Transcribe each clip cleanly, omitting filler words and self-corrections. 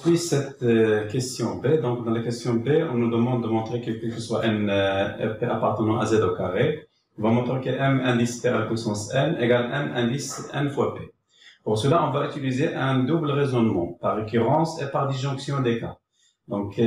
Puis cette question B, donc dans la question B, on nous demande de montrer que quel que soit n P appartenant à Z au carré, on va montrer que m indice P à la puissance n égale m indice n fois P. Pour cela, on va utiliser un double raisonnement, par récurrence et par disjonction des cas. Donc,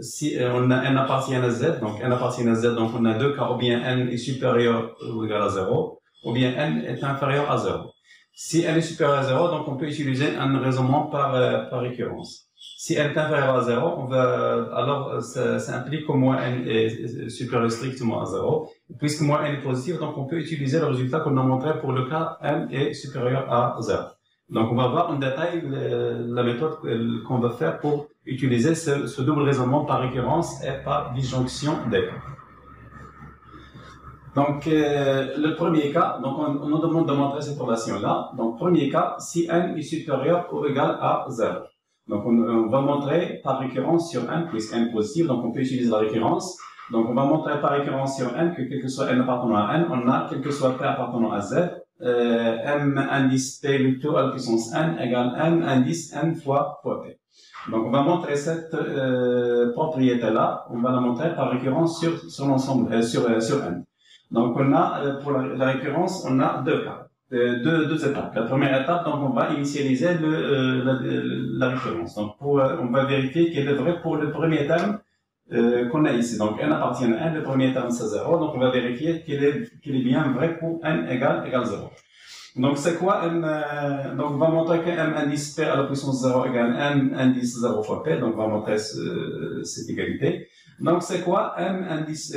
si on a n appartient à Z, donc n appartient à Z, donc on a deux cas, ou bien n est supérieur ou égal à 0, ou bien n est inférieur à 0. Si n est supérieur à 0, donc on peut utiliser un raisonnement par récurrence. Si n est inférieur à 0, on va, alors ça implique qu'au moins n est supérieur strictement à 0. Puisque moins n est positif, donc on peut utiliser le résultat qu'on a montré pour le cas n est supérieur à 0. Donc on va voir en détail la méthode qu'on va faire pour utiliser ce double raisonnement par récurrence et par disjonction des cas. Donc, le premier cas, donc on nous demande de montrer cette relation-là. Donc, premier cas, si n est supérieur ou égal à 0. Donc, on va montrer par récurrence sur n, puisque n est positif, donc on peut utiliser la récurrence. Donc, on va montrer par récurrence sur n que quel que soit n appartenant à n, on a quel que soit p appartenant à z, m indice p plutôt à la puissance n égale m indice n fois p. Donc, on va montrer cette propriété-là, on va la montrer par récurrence sur l'ensemble, sur n. Donc, on a, pour la récurrence, on a deux cas, deux étapes. La première étape, donc, on va initialiser la récurrence. Donc, on va vérifier qu'elle est vraie pour le premier terme qu'on a ici. Donc, n appartient à n, le premier terme c'est 0. Donc, on va vérifier qu'elle est bien vraie pour n égale 0. Donc, c'est quoi m, donc, on va montrer que m indice p à la puissance 0 égale m indice 0 fois p. Donc, on va montrer cette égalité. Donc, c'est quoi m indice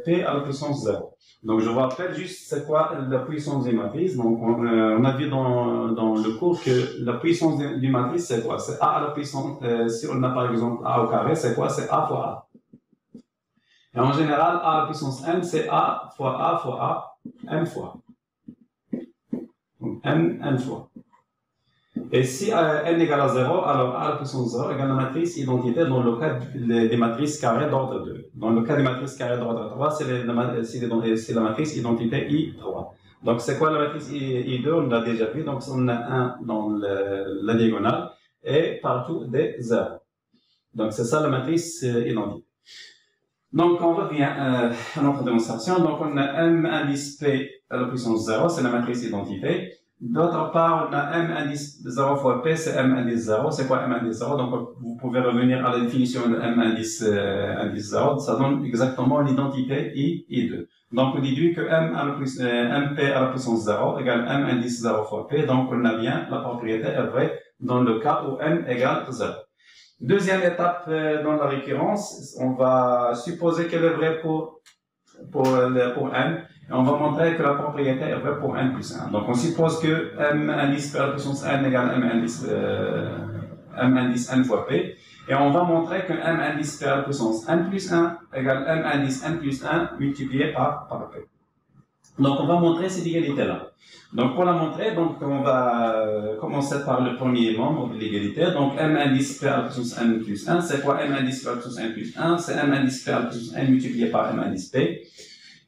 p à la puissance 0? Donc, je vous rappelle juste c'est quoi la puissance d'une matrice. Donc, on a vu dans le cours que la puissance d'une matrice, c'est quoi? C'est a à la puissance, si on a par exemple a au carré, c'est quoi? C'est a fois a. Et en général, a à la puissance n, c'est a fois m fois. Donc, n fois. Et si n égale à 0, alors a à la puissance 0 égale la matrice identité dans le cas des matrices carrées d'ordre 2. Dans le cas des matrices carrées d'ordre 3, c'est la matrice identité I3. Donc, c'est quoi la matrice I2? On l'a déjà vu. Donc, on a 1 dans la diagonale et partout des 0. Donc, c'est ça la matrice identité. Donc, on revient à notre démonstration. Donc, on a m indice p à la puissance 0, c'est la matrice identité. D'autre part, on a m indice 0 fois p, c'est m indice 0. C'est quoi m indice 0? Donc, vous pouvez revenir à la définition de m indice 0. Ça donne exactement l'identité I2. Donc, on déduit que mp à la puissance 0 égale m indice 0 fois p. Donc, on a bien la propriété est vraie dans le cas où n égale 0. Deuxième étape dans la récurrence, on va supposer qu'elle est vraie pour n. Et on va montrer que la propriété est vraie pour n plus 1. Donc, on suppose que m indice p à la puissance n égale m indice n fois p. Et on va montrer que m indice p à la puissance n plus 1 égale m indice n plus 1 multiplié par p. Donc, on va montrer cette égalité-là. Donc, pour la montrer, donc, on va commencer par le premier membre de l'égalité. Donc, m indice p à la puissance n plus 1. C'est quoi m indice p à la puissance n plus 1? C'est m indice p à la puissance n multiplié par m indice p.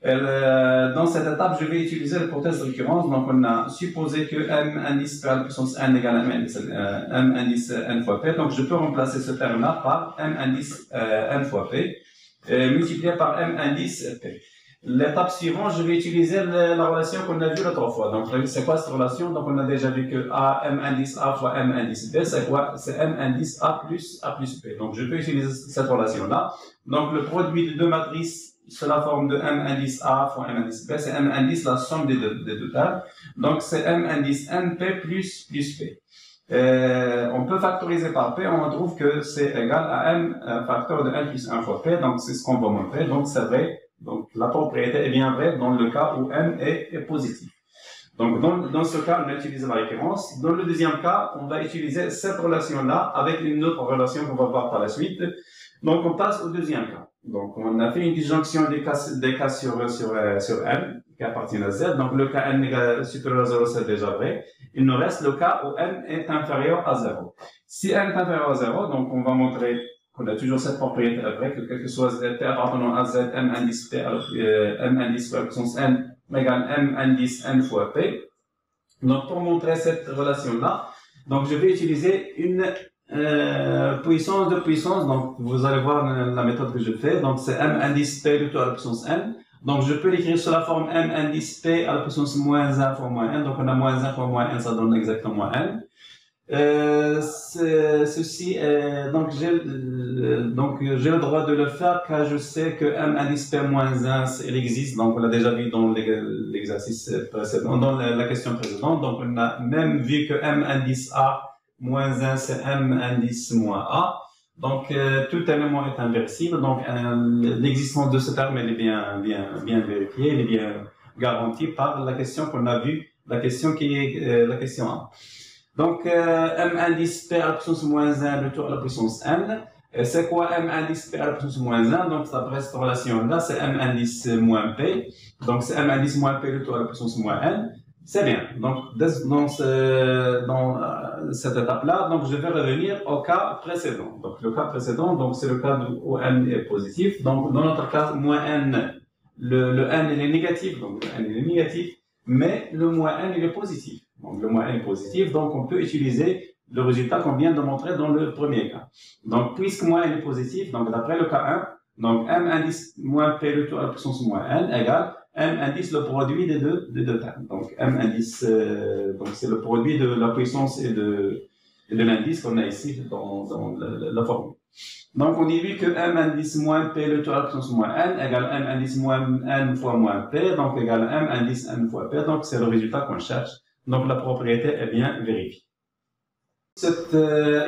Dans cette étape, je vais utiliser l'hypothèse de récurrence. Donc, on a supposé que m indice p à la puissance n égale m indice n fois p. Donc, je peux remplacer ce terme-là par m indice n fois p multiplié par m indice p. L'étape suivante, je vais utiliser la relation qu'on a vue l'autre fois. Donc, c'est quoi cette relation? Donc, on a déjà vu que a, m indice a fois m indice b, c'est quoi? C'est m indice a plus b. Donc, je peux utiliser cette relation-là. Donc, le produit de deux matrices sous la forme de m indice a fois m indice b, c'est m indice la somme des deux termes. Donc, c'est m indice np plus p. On peut factoriser par p, on trouve que c'est égal à m facteur de n plus 1 fois p. Donc, c'est ce qu'on va montrer. Donc, c'est vrai. Donc, la propriété est bien vraie dans le cas où n est positif. Donc, dans ce cas, on va utiliser la récurrence. Dans le deuxième cas, on va utiliser cette relation-là avec une autre relation qu'on va voir par la suite. Donc, on passe au deuxième cas. Donc, on a fait une disjonction des cas sur n, qui appartient à z. Donc, le cas n est supérieur à 0, c'est déjà vrai. Il nous reste le cas où n est inférieur à 0. Si n est inférieur à 0, donc, on va montrer qu'on a toujours cette propriété vraie, que quel que soit t appartenant à z, m indice p, m indice fois la puissance n égale m indice n fois p. Donc, pour montrer cette relation-là, donc je vais utiliser puissance de puissance, donc vous allez voir la méthode que je fais, donc c'est m indice p de tout à la puissance n. Donc je peux l'écrire sous la forme m indice p à la puissance moins 1 fois moins n, donc on a moins 1 fois moins n, ça donne exactement n. Ceci est, donc j'ai le droit de le faire car je sais que m indice p moins 1, il existe, donc on l'a déjà vu dans l'exercice précédent, dans la question précédente, donc on a même vu que m indice a moins 1, c'est m indice moins a. Donc, tout élément est inversible. Donc, l'existence de ce terme, elle est bien vérifiée, elle est bien garantie par la question qu'on a vue, la question qui est la question 1. Donc, m indice p à la puissance moins 1, le tout à la puissance n. C'est quoi m indice p à la puissance moins 1? Donc, d'après cette relation-là, c'est m indice moins p. Donc, c'est m indice moins p, le tout à la puissance moins n. C'est bien. Donc, dans cette étape-là, donc je vais revenir au cas précédent. Donc, le cas précédent, donc c'est le cas où n est positif. Donc, dans notre cas, moins n, le n il est négatif. Donc, le n il est négatif, mais le moins n il est positif. Donc, le moins n est positif. Donc, on peut utiliser le résultat qu'on vient de montrer dans le premier cas. Donc, puisque moins n est positif, donc d'après le cas 1, donc m indice moins p le tout à la puissance moins n égale m indice le produit des deux termes. Donc m indice, donc c'est le produit de la puissance et de l'indice qu'on a ici dans la formule. Donc on dit que m indice moins p le tout à la puissance moins n égale m indice moins n fois moins p, donc égale m indice n fois p. Donc c'est le résultat qu'on cherche. Donc la propriété est bien vérifiée. Cet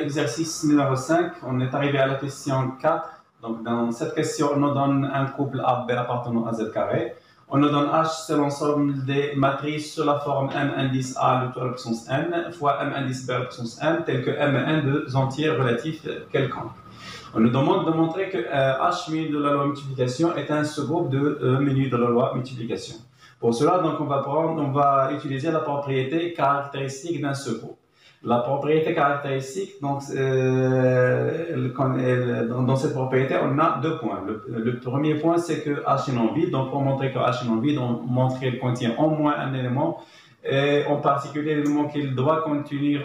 exercice numéro 5, on est arrivé à la question 4. Donc dans cette question, on nous donne un couple AB appartenant à Z carré. On nous donne H, c'est l'ensemble des matrices sur la forme M indice A le tout à la puissance n fois M indice B à la puissance n, tel que M et N deux entiers relatifs quelconques. On nous demande de montrer que H menu de la loi multiplication est un sous-groupe de menu de la loi multiplication. Pour cela, donc, on va utiliser la propriété caractéristique d'un sous-groupe. La propriété caractéristique, donc, dans cette propriété, on a deux points. Le premier point, c'est que H est non vide. Donc, pour montrer que H est non vide, on montre qu'il contient au moins un élément. Et en particulier, l'élément qu'il doit contenir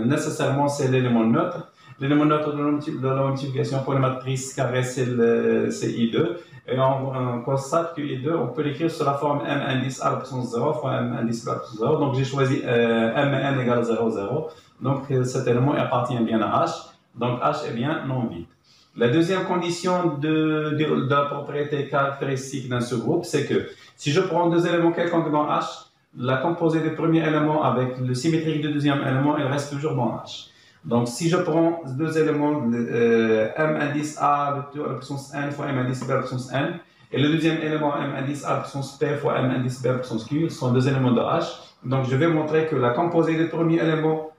nécessairement, c'est l'élément neutre. L'élément neutre de la multiplication pour la matrice carrée, c'est I2. Et on constate que I2, on peut l'écrire sur la forme M indice A à la puissance 0 fois M indice B à la puissance 0. Donc j'ai choisi M et N égale 0, 0. Donc cet élément appartient bien à H. Donc H est bien non vide. La deuxième condition de la propriété caractéristique d'un sous-groupe, c'est que si je prends deux éléments quelconques dans H, la composée du premier élément avec le symétrique du deuxième élément, elle reste toujours dans H. Donc, si je prends deux éléments, M indice A à la puissance n fois M indice B à la puissance n, et le deuxième élément, M indice A à la puissance P fois M indice B à la puissance Q, sont deux éléments de H. Donc, je vais montrer que la composée du premier élément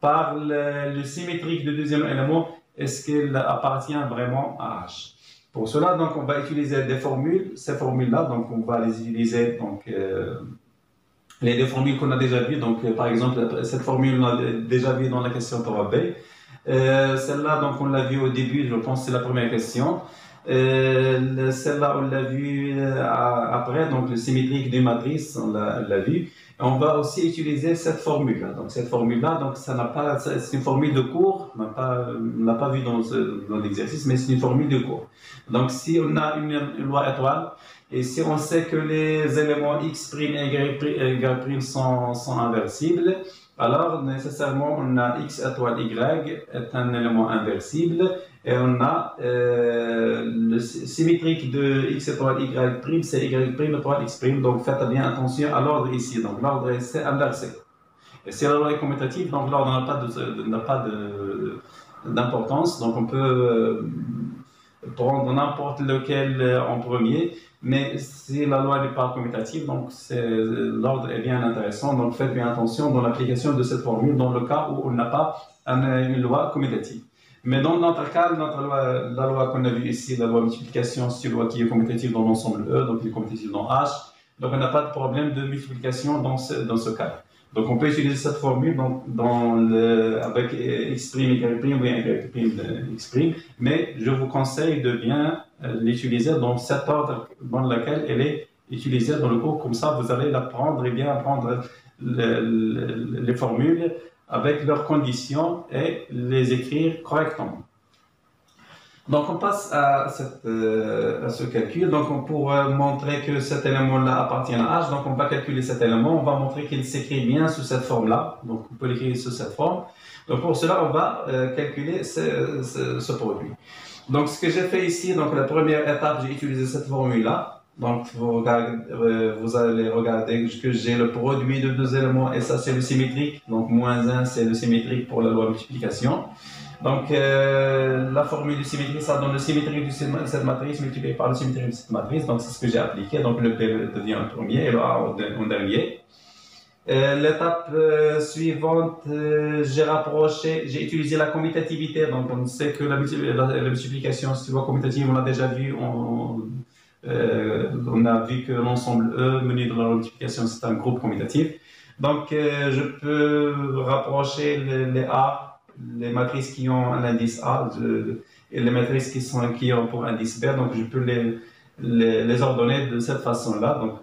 par le symétrique du deuxième élément, est-ce qu'elle appartient vraiment à H? Pour cela, donc, on va utiliser des formules. Ces formules-là, donc, on va les utiliser, donc, les deux formules qu'on a déjà vues, donc par exemple, cette formule on a déjà vue dans la question 3b. Celle-là, donc on l'a vue au début, je pense que c'est la première question. Celle-là, on l'a vue après, donc le symétrique des matrices, on l'a vue. On va aussi utiliser cette formule-là. Donc cette formule-là, donc ça n'a pas, c'est une formule de cours, on l'a pas vue dans l'exercice, mais c'est une formule de cours. Donc si on a une loi étoile, et si on sait que les éléments x' et y' sont inversibles, alors nécessairement on a x étoile y est un élément inversible et on a le symétrique de x étoile y', c'est y' étoile x'. Donc faites bien attention à l'ordre ici. Donc l'ordre c'est inversé. Et si la loi est commutative, donc l'ordre n'a pas d'importance. Donc on peut prendre n'importe lequel en premier. Mais si la loi n'est pas commutative, donc l'ordre est bien intéressant. Donc faites bien attention dans l'application de cette formule dans le cas où on n'a pas une loi commutative. Mais dans notre cas, la loi qu'on a vue ici, la loi de multiplication, c'est une loi qui est commutative dans l'ensemble E, donc elle est commutative dans H. Donc on n'a pas de problème de multiplication dans ce cas. Donc on peut utiliser cette formule avec x', y', ou bien y', x', mais je vous conseille de bien l'utiliser dans cet ordre dans lequel elle est utilisée dans le cours. Comme ça, vous allez l'apprendre et bien apprendre les formules avec leurs conditions et les écrire correctement. Donc on passe à ce calcul. Donc pour montrer que cet élément-là appartient à H, donc on va calculer cet élément, on va montrer qu'il s'écrit bien sous cette forme-là. Donc on peut l'écrire sous cette forme. Donc pour cela, on va calculer ce produit. Donc ce que j'ai fait ici, donc la première étape, j'ai utilisé cette formule-là. Donc vous allez regarder que j'ai le produit de deux éléments et ça c'est le symétrique. Donc moins 1 c'est le symétrique pour la loi de multiplication. Donc la formule du symétrique, ça donne le symétrique de cette matrice multiplié par le symétrique de cette matrice. Donc c'est ce que j'ai appliqué. Donc le P devient en premier et le A en dernier. L'étape suivante, j'ai utilisé la commutativité. Donc on sait que la multiplication sur loi commutative, on l'a déjà vu. On a vu que l'ensemble E menu de la multiplication c'est un groupe commutatif. Donc je peux rapprocher les A, les matrices qui ont un indice A et les matrices qui ont pour indice B. Donc je peux les ordonner de cette façon-là. Donc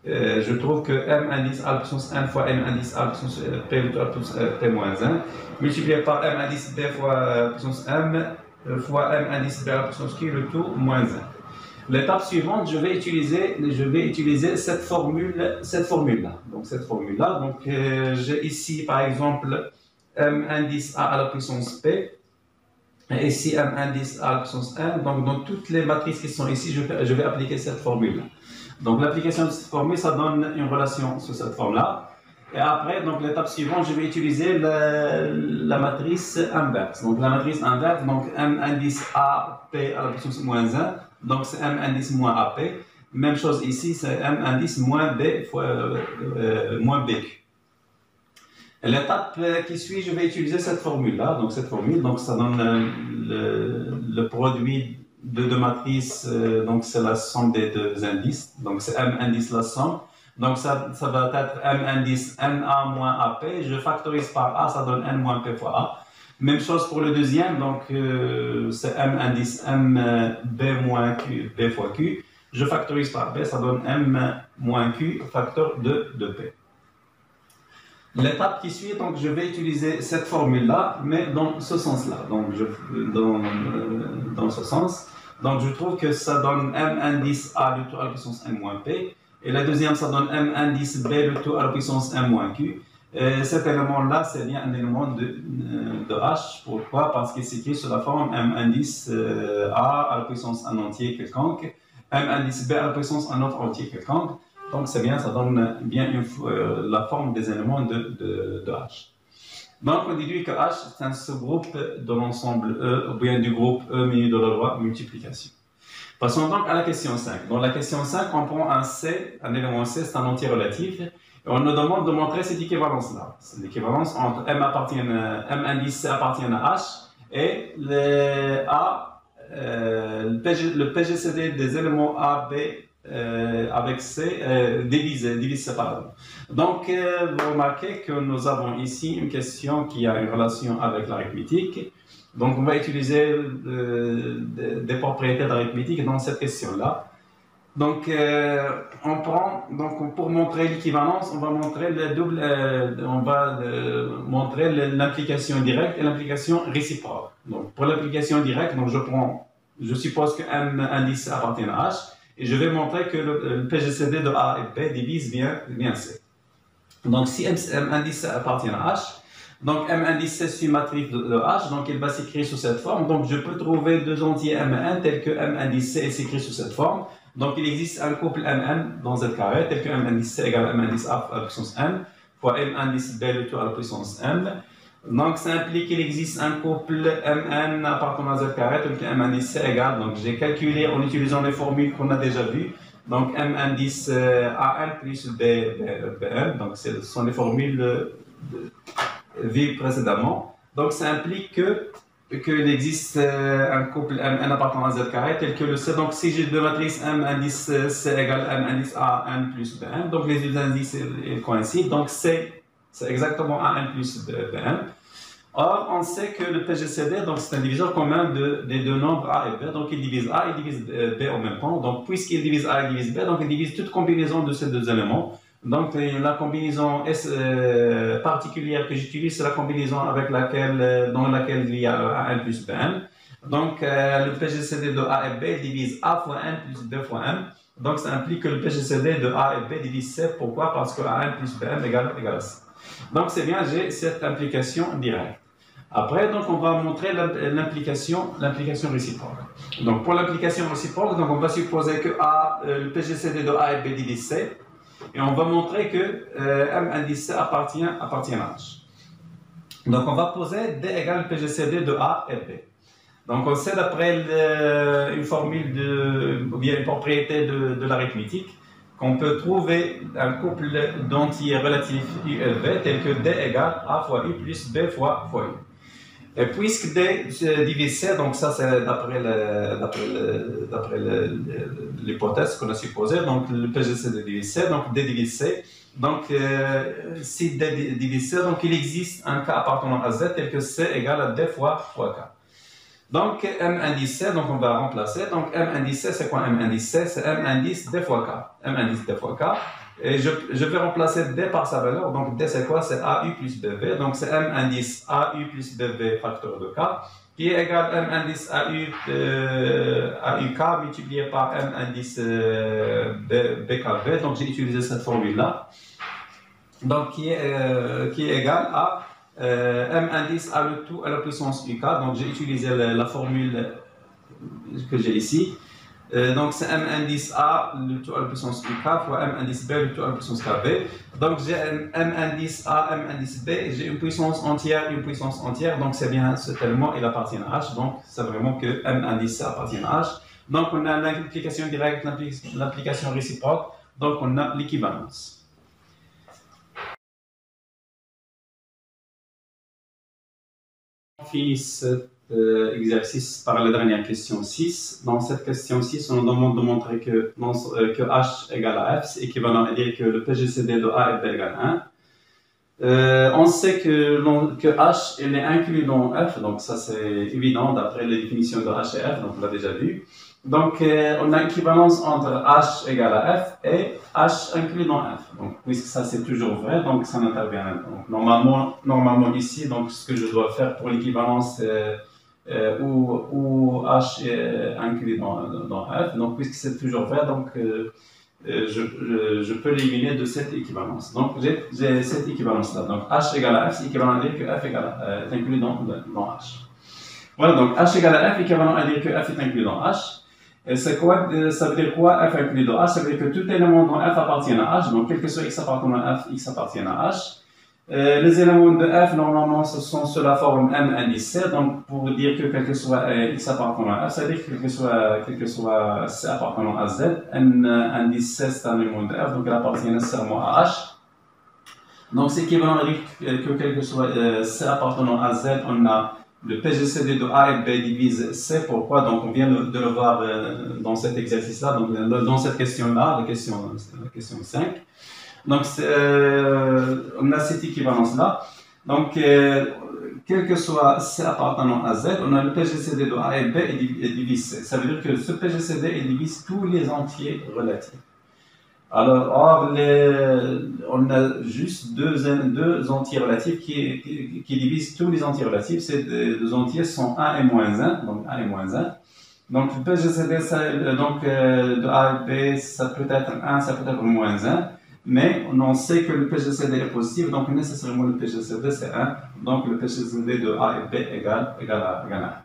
je trouve que M indice A puissance 1 fois M indice A puissance P moins 1 multiplié par M indice B fois puissance M fois M indice B puissance Q, le tout moins 1. L'étape suivante, je vais utiliser cette formule-là. Donc cette formule-là, donc j'ai ici par exemple M indice A à la puissance P, et ici M indice A à la puissance 1. Donc dans toutes les matrices qui sont ici, je vais appliquer cette formule-là. Donc l'application de cette formule, ça donne une relation sur cette forme-là. Et après, donc l'étape suivante, je vais utiliser la matrice inverse. Donc la matrice inverse, donc M indice A P à la puissance moins 1. Donc c'est M indice moins AP. Même chose ici, c'est M indice moins B fois moins BQ. L'étape qui suit, je vais utiliser cette formule-là. Donc cette formule, donc ça donne le produit de deux matrices. Donc c'est la somme des deux indices. Donc c'est M indice la somme. Donc ça va être M indice NA moins AP. Je factorise par A, ça donne N moins P fois A. Même chose pour le deuxième, donc c'est M indice M B moins Q, B fois Q. Je factorise par B, ça donne M moins Q, facteur de P. L'étape qui suit, donc je vais utiliser cette formule-là, mais dans ce sens-là. Donc dans ce sens. Donc je trouve que ça donne M indice A le tout à la puissance M moins P. Et la deuxième, ça donne M indice B le tout à la puissance M moins Q. Cet élément-là, c'est bien un élément de H. Pourquoi? Parce qu'il s'écrit sous la forme M indice A à la puissance un entier quelconque, M indice B à la puissance un autre entier quelconque. Donc c'est bien, ça donne bien la forme des éléments de H. Donc on déduit que H c'est un sous-groupe de l'ensemble E, ou bien du groupe E menu de la loi multiplication. Passons donc à la question 5. Dans la question 5, on prend un C, un élément C, c'est un entier relatif. Et on nous demande de montrer cette équivalence-là. C'est l'équivalence entre M indice C appartient à H et le PGCD des éléments A, B avec C divise séparément. Donc, vous remarquez que nous avons ici une question qui a une relation avec l'arithmétique. Donc, on va utiliser des propriétés d'arithmétique dans cette question-là. Donc, on prend, donc pour montrer l'équivalence, on va montrer montrer l'implication directe et l'implication réciproque. Donc, pour l'implication directe, donc je suppose que M indice appartient à H et je vais montrer que le PGCD de A et B divise bien C. Donc, si M indice appartient à H, donc M indice c'est symétrique de H, donc il va s'écrire sous cette forme. Donc, je peux trouver deux entiers M1 tels que M indice C s'écrit sous cette forme. Donc, il existe un couple Mn dans Z carré, tel que M indice C égale M indice A à la puissance M, fois M indice B le tout à la puissance M. Donc, ça implique qu'il existe un couple Mn appartenant à Z carré, tel que M indice C égale. Donc, j'ai calculé en utilisant les formules qu'on a déjà vues. Donc, M indice AN plus BN. Donc, ce sont les formules vues précédemment. Donc, ça implique qu'il existe un couple Mn appartenant à Z carré tel que le C. Donc, si j'ai deux matrices M indice C égale M indice A N plus Bn, donc les deux indices coïncident. Donc, C, c'est exactement AN plus Bn. Or, on sait que le PGCD, donc c'est un diviseur commun des deux nombres A et B. Donc, il divise A et divise B en même temps. Donc, puisqu'il divise A et divise B, donc il divise toute combinaison de ces deux éléments. Donc, la combinaison particulière que j'utilise, c'est la combinaison avec dans laquelle il y a A1 plus Bn. Donc, le PGCD de A et B divise A fois n plus 2 fois m. Donc, ça implique que le PGCD de A et B divise C. Pourquoi? Parce que A1 plus Bn égale à C. Donc, c'est bien, j'ai cette implication directe. Après, donc, on va montrer l'implication réciproque. Donc, pour l'implication réciproque, donc, on va supposer que le PGCD de A et B divise C. Et on va montrer que M indice C appartient à H. Donc, on va poser D égale PGCD de A et B. Donc, on sait d'après une formule ou bien une propriété de l'arithmétique qu'on peut trouver un couple d'entiers relatifs U et V tel que D égale A fois U plus B fois U. Et puisque D divise C, donc ça c'est d'après l'hypothèse qu'on a supposée, donc le PGCD divise C, donc D divise C. Donc si D divise C, donc il existe un K appartenant à Z tel que C égale à D fois K. Donc M indice C, donc on va remplacer. Donc M indice C, c'est quoi M indice C? C'est M indice D fois K. M indice D fois K. Et je vais remplacer D par sa valeur. Donc D c'est quoi? C'est AU plus BV. Donc c'est M indice AU plus BV facteur de K qui est égal à M indice AUK multiplié par M indice BKV. Donc j'ai utilisé cette formule-là. Donc qui est égal à M indice A le tout à la puissance UK. Donc j'ai utilisé la formule que j'ai ici. Donc c'est M indice A le tout à la puissance UK fois M indice B le tout à la puissance KB. Donc j'ai M indice A, M indice B, j'ai une puissance entière. Donc c'est bien ce tellement il appartient à H. Donc c'est vraiment que M indice C appartient à H. Donc on a l'implication directe, l'implication réciproque. Donc on a l'équivalence. On finit cet exercice par la dernière question 6. Dans cette question 6, on demande de montrer que H égale à F, c'est équivalent à dire que le PGCD de A et B égale 1. On sait que H il est inclus dans F, donc ça c'est évident d'après les définitions de H et F, donc on l'a déjà vu. Donc on a équivalence entre H égale à F et H inclus dans F. Donc puisque ça c'est toujours vrai, donc ça n'intervient. Donc normalement ici, donc ce que je dois faire pour l'équivalence où H est inclus dans F, donc puisque c'est toujours vrai, donc je peux l'éliminer de cette équivalence. Donc j'ai cette équivalence là. Donc H égale à F, c'est équivalent à dire que F est inclus dans H. Voilà, donc H égale à F, équivalent à dire que F est inclus dans H. Et c'est quoi, ça veut dire quoi F inclus dans H? Ça veut dire que tout élément dans F appartient à H, donc quel que soit X appartenant à F, X appartient à H. Les éléments de F, normalement, ce sont sous la forme M indice C, donc pour dire que quel que soit X appartenant à F, ça veut dire que quel que soit C appartenant à Z, M indice C c'est un élément de F, donc il appartient nécessairement à H. Donc c'est équivalent à dire que quel que soit C appartenant à Z, on a le PGCD de A et B divise C. Pourquoi? Donc on vient de le voir dans cet exercice-là, donc dans cette question-là, la question 5. Donc on a cette équivalence-là. Donc quel que soit C appartenant à Z, on a le PGCD de A et B et divise C. Ça veut dire que ce PGCD divise tous les entiers relatifs. Alors, on a juste deux entiers relatifs qui divisent tous les entiers relatifs. Ces deux entiers sont 1 et moins 1, donc 1 et moins 1. Donc, le PGCD de A et B, ça peut être 1, ça peut être moins 1. Mais on sait que le PGCD est positif, donc nécessairement le PGCD c'est 1. Donc, le PGCD de A et B égale à 1.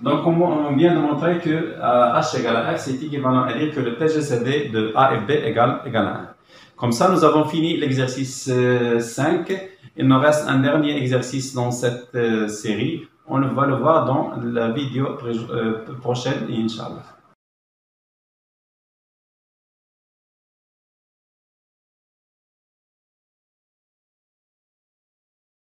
Donc, on vient de montrer que H égale à F, c'est équivalent à dire que le PGCD de A et B égale à 1. Comme ça, nous avons fini l'exercice 5. Il nous reste un dernier exercice dans cette série. On va le voir dans la vidéo prochaine, Inch'Allah.